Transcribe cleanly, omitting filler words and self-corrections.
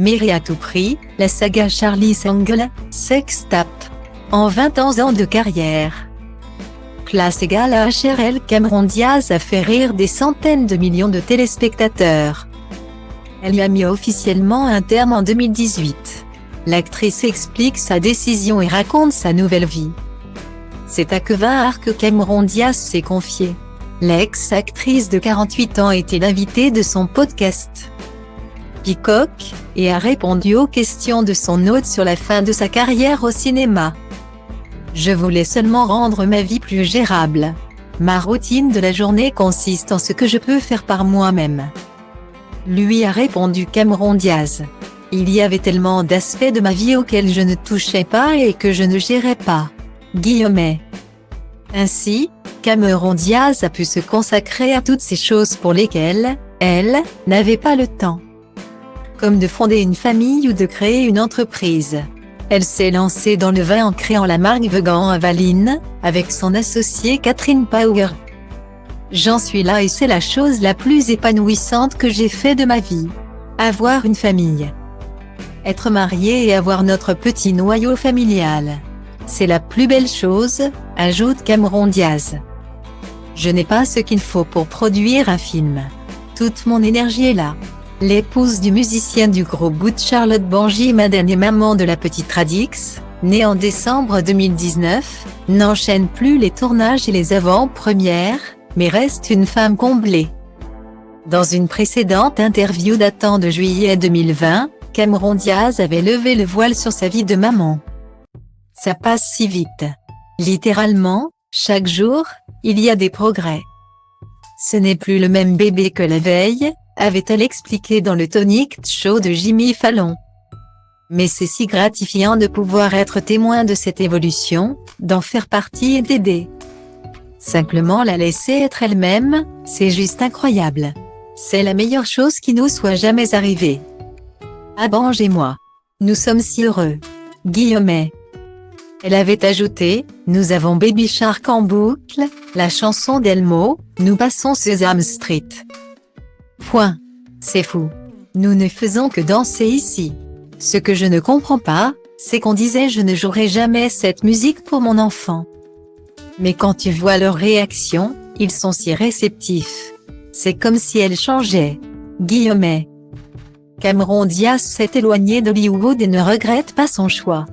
Mary à tout prix, la saga Charlie's Angles, Sex Tape. En 20 ans de carrière. Classe égale à HRL. Cameron Diaz a fait rire des centaines de millions de téléspectateurs. Elle y a mis officiellement un terme en 2018. L'actrice explique sa décision et raconte sa nouvelle vie. C'est à Kevin que Cameron Diaz s'est confiée. L'ex-actrice de 48 ans était l'invitée de son podcast Peacock, et a répondu aux questions de son hôte sur la fin de sa carrière au cinéma. Je voulais seulement rendre ma vie plus gérable. Ma routine de la journée consiste en ce que je peux faire par moi-même. Lui a répondu Cameron Diaz. Il y avait tellement d'aspects de ma vie auxquels je ne touchais pas et que je ne gérais pas. Guillemets. Ainsi, Cameron Diaz a pu se consacrer à toutes ces choses pour lesquelles, elle, n'avait pas le temps. Comme de fonder une famille ou de créer une entreprise. Elle s'est lancée dans le vin en créant la marque Vegan-Avaline, avec son associée Catherine Power. J'en suis là et c'est la chose la plus épanouissante que j'ai fait de ma vie. Avoir une famille. Être marié et avoir notre petit noyau familial. C'est la plus belle chose, ajoute Cameron Diaz. Je n'ai pas ce qu'il faut pour produire un film. Toute mon énergie est là. L'épouse du musicien du groupe Good Charlotte Benji Madden et maman de la petite Radix, née en décembre 2019, n'enchaîne plus les tournages et les avant-premières, mais reste une femme comblée. Dans une précédente interview datant de juillet 2020, Cameron Diaz avait levé le voile sur sa vie de maman. Ça passe si vite. Littéralement, chaque jour, il y a des progrès. Ce n'est plus le même bébé que la veille, avait-elle expliqué dans le Tonight Show de Jimmy Fallon. Mais c'est si gratifiant de pouvoir être témoin de cette évolution, d'en faire partie et d'aider. Simplement la laisser être elle-même, c'est juste incroyable. C'est la meilleure chose qui nous soit jamais arrivée. Abange et moi. Nous sommes si heureux. Guillemets. Elle avait ajouté, nous avons Baby Shark en boucle, la chanson d'Elmo, nous passons Sesame Street. Point. C'est fou. Nous ne faisons que danser ici. Ce que je ne comprends pas, c'est qu'on disait je ne jouerai jamais cette musique pour mon enfant. Mais quand tu vois leur réaction, ils sont si réceptifs. C'est comme si elle changeait. Guillemets. Cameron Diaz s'est éloigné d'Hollywood et ne regrette pas son choix.